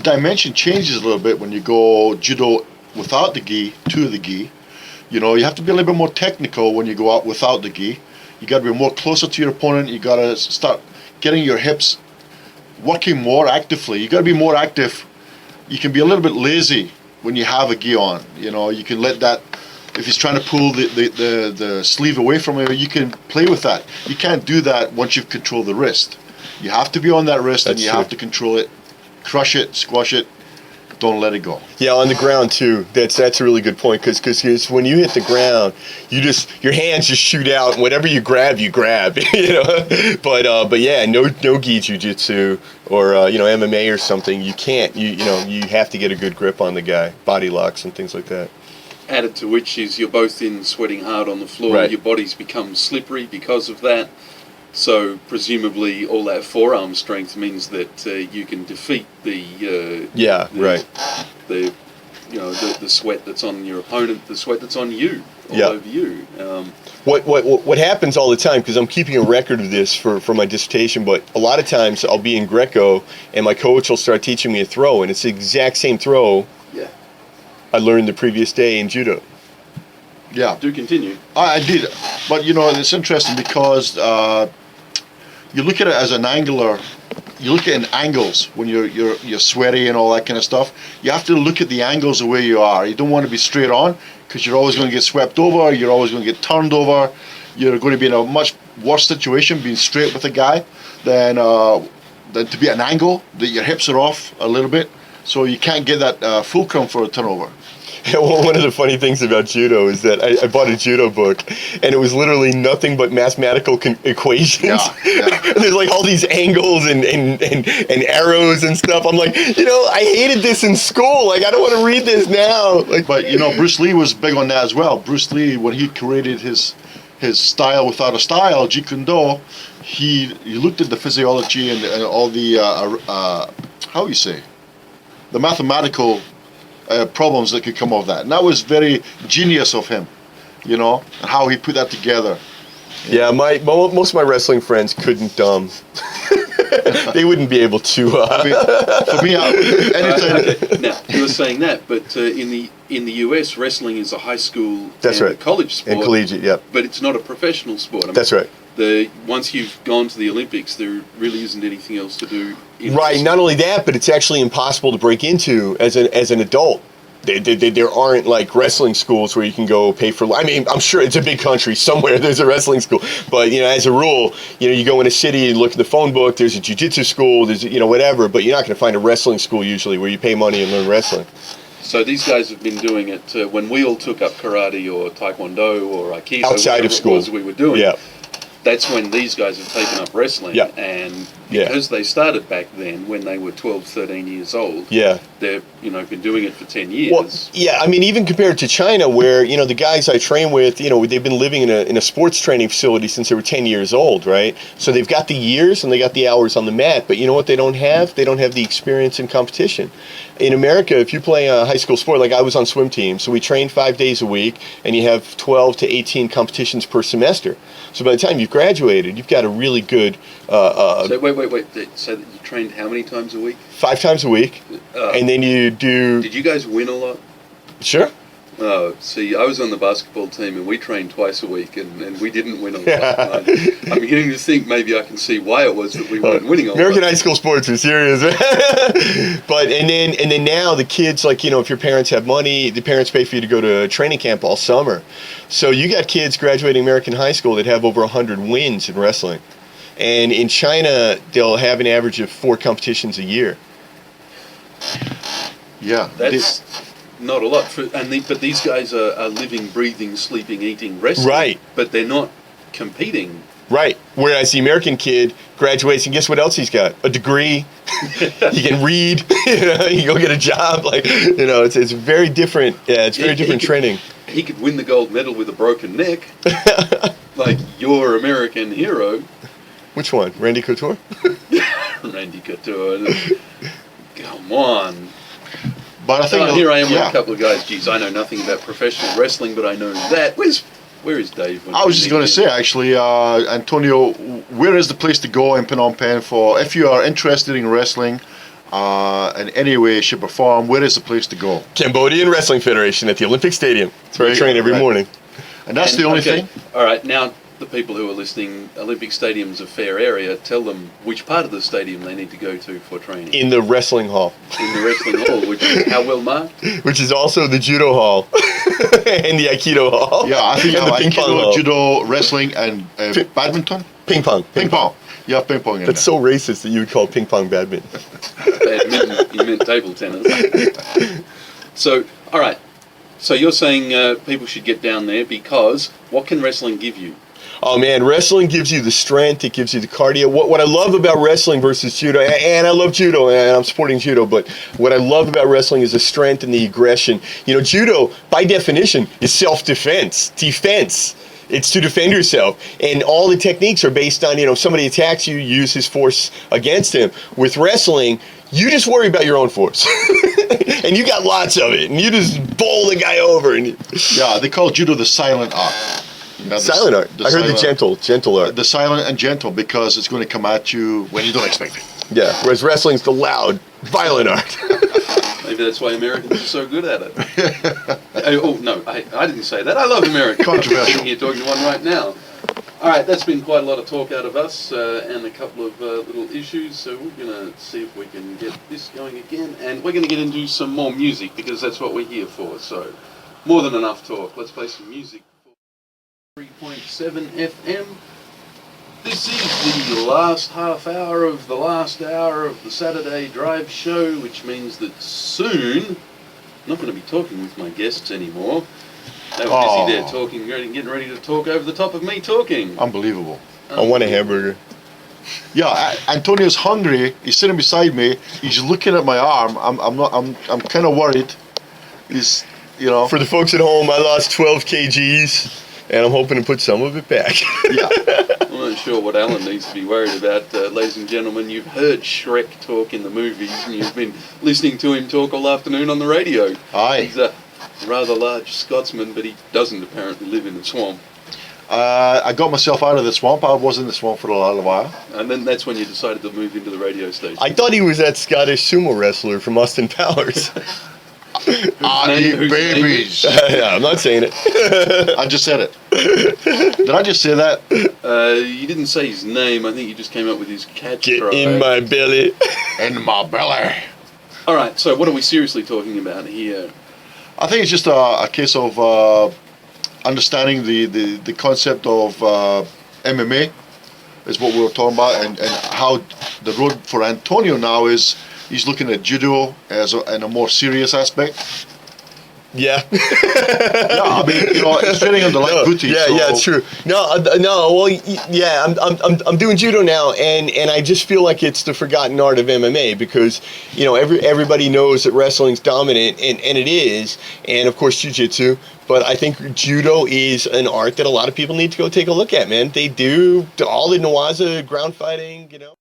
dimension changes a little bit when you go judo without the gi to the gi. You know, you have to be a little bit more technical when you go out without the gi. You got to be more closer to your opponent. You got to start getting your hips working more actively. You got to be more active. You can be a little bit lazy when you have a gi on. You know, you can let that, if he's trying to pull the sleeve away from you, you can play with that. You can't do that once you've controlled the wrist. You have to be on that wrist, and you have to control it, crush it, squash it. Don't let it go. Yeah, on the ground too. That's a really good point, because when you hit the ground, your hands just shoot out, and whatever you grab. You know, but yeah, no gi jiu-jitsu or MMA or something. You can't. You have to get a good grip on the guy, body locks and things like that. Added to which is you're both in sweating hard on the floor. Right. Your bodies become slippery because of that. So presumably all that forearm strength means that you can defeat the sweat that's on your opponent, the sweat that's on you, all over you. What happens all the time, because I'm keeping a record of this for my dissertation, but a lot of times I'll be in Greco and my coach will start teaching me a throw, and it's the exact same throw I learned the previous day in judo. Yeah. Do continue. I did, but it's interesting because you look at it as an angular. You look at it in angles when you're sweaty and all that kind of stuff. You have to look at the angles of where you are. You don't want to be straight on, because you're always going to get swept over. You're always going to get turned over. You're going to be in a much worse situation being straight with a guy than to be at an angle that your hips are off a little bit, so you can't get that fulcrum for a turnover. Well, one of the funny things about judo is that I bought a judo book, and it was literally nothing but mathematical equations. Yeah. There's like all these angles and arrows and stuff. I'm like, I hated this in school. Like, I don't want to read this now. Like, but Bruce Lee was big on that as well. Bruce Lee, when he created his style without a style, Jeet Kune Do, he looked at the physiology and all the the mathematical problems that could come of that, and that was very genius of him, and how he put that together. Yeah, most of my wrestling friends couldn't. They wouldn't be able to. For me, anytime. Now you were saying that, but in the US, wrestling is a high school and college sport, and collegiate, yeah. But it's not a professional sport. I mean, that's right. Once you've gone to the Olympics, there really isn't anything else to do. Right. Not only that, but it's actually impossible to break into as an adult. There aren't like wrestling schools where you can go pay for. I mean, I'm sure it's a big country somewhere. There's a wrestling school, but as a rule, you go in a city and look at the phone book. There's a jiu-jitsu school. There's whatever, but you're not going to find a wrestling school usually where you pay money and learn wrestling. So these guys have been doing it when we all took up karate or taekwondo or aikido. Outside of school, we were doing. Yeah. That's when these guys have taken up wrestling, and because they started back then when they were 12, 13 years old, they've been doing it for 10 years. Well, yeah, I mean, even compared to China, where the guys I train with, they've been living in a sports training facility since they were 10 years old, right? So they've got the years and they got the hours on the mat, but you know what they don't have? They don't have the experience in competition. In America, if you play a high school sport, like I was on swim team, so we train 5 days a week, and you have 12 to 18 competitions per semester. So by the time you've graduated, you've got a really good... So wait. So you trained how many times a week? 5 times a week, and then you do... Did you guys win a lot? Sure. Oh, see, I was on the basketball team and we trained twice a week and we didn't win a lot. I'm beginning to think maybe I can see why it was that we weren't winning a lot. American high school sports are serious. But and then now the kids, like, if your parents have money, the parents pay for you to go to training camp all summer. So you got kids graduating American high school that have over 100 wins in wrestling. And in China, they'll have an average of 4 competitions a year. Yeah. That's not a lot. But these guys are living, breathing, sleeping, eating wrestling. Right. But they're not competing. Right. Whereas the American kid graduates, and guess what else he's got? A degree. He can read. You can go get a job. It's very different. Yeah, it's very different training. He could win the gold medal with a broken neck, like your American hero. Which one? Randy Couture? Randy Couture. Come on. But I think here I am with a couple of guys. Geez, I know nothing about professional wrestling, but I know that. Where is Dave? I was just going to say, actually, Antonio, where is the place to go in Phnom Penh if you are interested in wrestling? in any way, shape, or form, where is the place to go? Cambodian Wrestling Federation at the Olympic Stadium. That's where I train every morning. And that's the only thing? All right, now the people who are listening, Olympic Stadium's a fair area. Tell them which part of the stadium they need to go to for training. In the wrestling hall. In the wrestling hall, which is how well marked? Which is also the judo hall and the aikido hall. Yeah, I think you and have the ping pong hall. judo, wrestling, and badminton? Ping pong. Ping pong. You have ping pong in That's so racist that you would call ping pong badminton. Badminton, you meant table tennis. So, all right. So you're saying people should get down there because what can wrestling give you? Oh man, wrestling gives you the strength, it gives you the cardio. What I love about wrestling versus judo, and I love judo, and I'm supporting judo, but what I love about wrestling is the strength and the aggression. You know, judo, by definition, is self-defense, defense. It's to defend yourself. And all the techniques are based on, you know, if somebody attacks you, use his force against him. With wrestling, you just worry about your own force. And you got lots of it, and you just bowl the guy over. And yeah, they call judo the silent art. You know, silent art. I heard the gentle art. The silent and gentle, because it's going to come at you when you don't expect it. Yeah, whereas wrestling's the loud, violent art. Maybe that's why Americans are so good at it. Oh, no, I didn't say that. I love America. Controversial. I'm here talking to one right now. All right, that's been quite a lot of talk out of us and a couple of little issues, so we're going to see if we can get this going again. And we're going to get into some more music, because that's what we're here for. So, more than enough talk. Let's play some music. 3.7 FM. This is the last half hour of the last hour of the Saturday Drive Show, which means that soon I'm not going to be talking with my guests anymore. They were busy there talking, getting ready to talk over the top of me talking. Unbelievable. I want a hamburger. Yeah, Antonio's hungry. He's sitting beside me. He's looking at my arm. I'm kind of worried. He's, you know. For the folks at home, I lost 12 kgs. And I'm hoping to put some of it back. Yeah. I'm not sure what Alan needs to be worried about. Ladies and gentlemen, you've heard Shrek talk in the movies, and you've been listening to him talk all afternoon on the radio. Aye. He's a rather large Scotsman, but he doesn't apparently live in the swamp. I got myself out of the swamp. I was in the swamp for a little while. And then that's when you decided to move into the radio station. I thought he was that Scottish sumo wrestler from Austin Powers. I eat babies. Yeah, I'm not saying it. I just said it. Did I just say that? You didn't say his name. I think you just came up with his catchphrase. Get in my belly. In my belly. All right, so what are we seriously talking about here? I think it's just a case of understanding the concept of MMA is what we were talking about, and how the road for Antonio now is he's looking at judo as in a more serious aspect. Yeah. Yeah, I mean, you know, it's training on the light booty. Yeah, so. yeah, it's true. No, well, yeah, I'm doing judo now, and I just feel like it's the forgotten art of MMA, because, you know, everybody knows that wrestling's dominant, and it is, and of course jiu-jitsu, but I think judo is an art that a lot of people need to go take a look at, man. They do all the Nawaza ground fighting, you know.